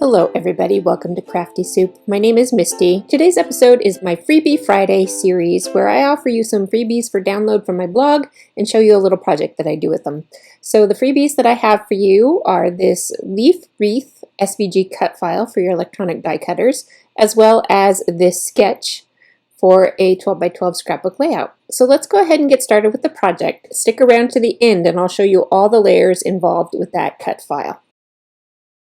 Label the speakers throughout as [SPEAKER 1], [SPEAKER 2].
[SPEAKER 1] Hello everybody, welcome to Crafty Soup. My name is Misty. Today's episode is my Freebie Friday series where I offer you some freebies for download from my blog and show you a little project that I do with them. So the freebies that I have for you are this leaf wreath SVG cut file for your electronic die cutters, as well as this sketch for a 12 by 12 scrapbook layout. So let's go ahead and get started with the project. Stick around to the end and I'll show you all the layers involved with that cut file.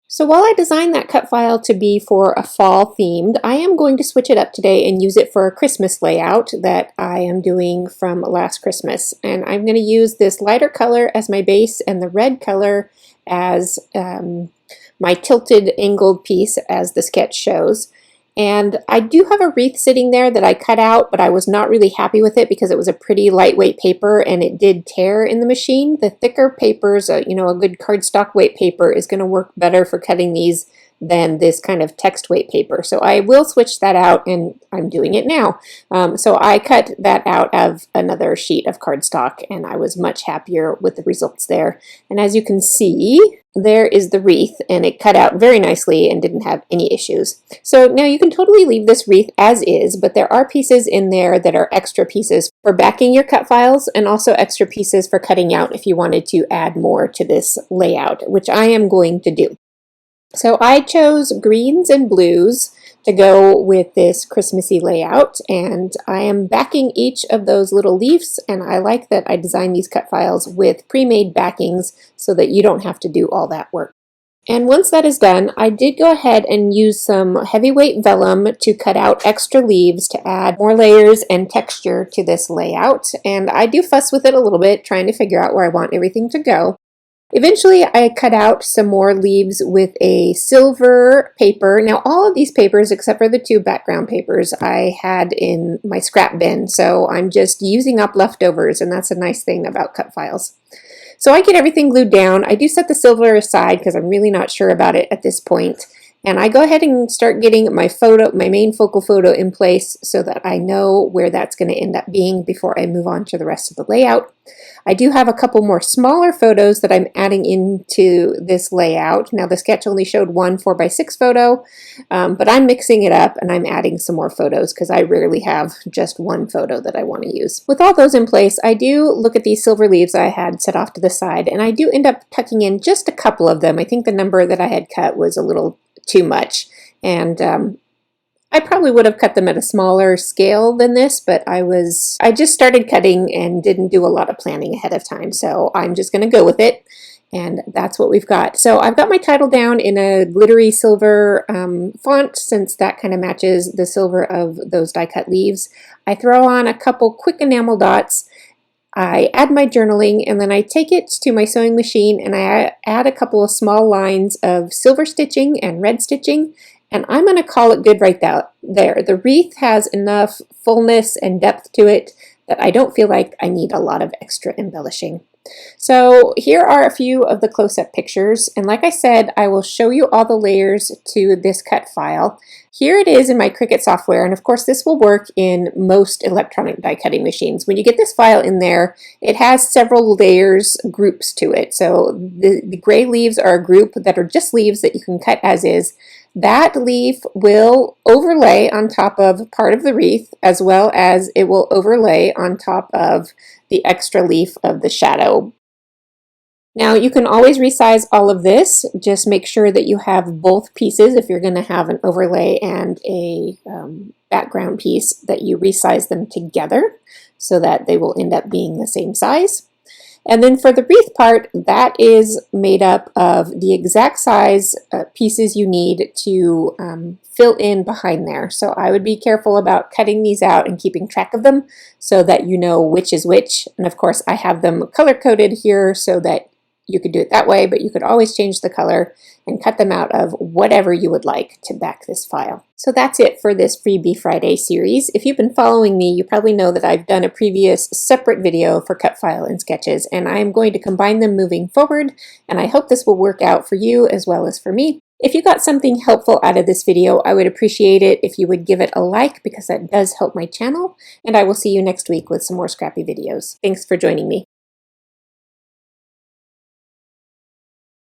[SPEAKER 1] So while I designed that cut file to be for a fall themed, I am going to switch it up today and use it for a Christmas layout that I am doing from last Christmas. And I'm going to use this lighter color as my base and the red color as my tilted angled piece as the sketch shows. And I do have a wreath sitting there that I cut out, but I was not really happy with it because it was a pretty lightweight paper and it did tear in the machine. The thicker papers, a good cardstock weight paper is going to work better for cutting these than this kind of text weight paper. So I will switch that out and I'm doing it now. So I cut that out of another sheet of cardstock and I was much happier with the results there. And as you can see, there is the wreath and it cut out very nicely and didn't have any issues. So now you can totally leave this wreath as is, but there are pieces in there that are extra pieces for backing your cut files and also extra pieces for cutting out if you wanted to add more to this layout, which I am going to do. So I chose greens and blues to go with this Christmassy layout, and I am backing each of those little leaves, and I like that I designed these cut files with pre-made backings so that you don't have to do all that work. And once that is done, I did go ahead and use some heavyweight vellum to cut out extra leaves to add more layers and texture to this layout, and I do fuss with it a little bit, trying to figure out where I want everything to go. Eventually, I cut out some more leaves with a silver paper. Now, all of these papers, except for the two background papers, I had in my scrap bin, so I'm just using up leftovers, and that's a nice thing about cut files. So I get everything glued down. I do set the silver aside because I'm really not sure about it at this point. And I go ahead and start getting my main focal photo in place so that I know where that's going to end up being before I move on to the rest of the layout. I do have a couple more smaller photos that I'm adding into this layout. Now the sketch only showed one 4x6 photo, but I'm mixing it up and I'm adding some more photos because I rarely have just one photo that I want to use. With all those in place, I do look at these silver leaves I had set off to the side, and I do end up tucking in just a couple of them. I think the number that I had cut was a little too much, and I probably would have cut them at a smaller scale than this, but I just started cutting and didn't do a lot of planning ahead of time, so I'm just going to go with it, and that's what we've got. So I've got my title down in a glittery silver font, since that kind of matches the silver of those die cut leaves. I throw on a couple quick enamel dots, I add my journaling, and then I take it to my sewing machine and I add a couple of small lines of silver stitching and red stitching, and I'm going to call it good right there. The wreath has enough fullness and depth to it that I don't feel like I need a lot of extra embellishing. So here are a few of the close-up pictures, and like I said, I will show you all the layers to this cut file. Here it is in my Cricut software, and of course this will work in most electronic die cutting machines. When you get this file in there, it has several layers, groups to it. So the gray leaves are a group that are just leaves that you can cut as is. That leaf will overlay on top of part of the wreath, as well as it will overlay on top of the extra leaf of the shadow. Now you can always resize all of this. Just make sure that you have both pieces if you're going to have an overlay and a background piece, that you resize them together so that they will end up being the same size. And then for the wreath part, that is made up of the exact size pieces you need to fill in behind there. So I would be careful about cutting these out and keeping track of them so that you know which is which. And of course I have them color-coded here so that you could do it that way, but you could always change the color and cut them out of whatever you would like to back this file. So that's it for this Freebie Friday series. If you've been following me, you probably know that I've done a previous separate video for cut file and sketches, and I am going to combine them moving forward, and I hope this will work out for you as well as for me. If you got something helpful out of this video, I would appreciate it if you would give it a like, because that does help my channel, and I will see you next week with some more scrappy videos. Thanks for joining me.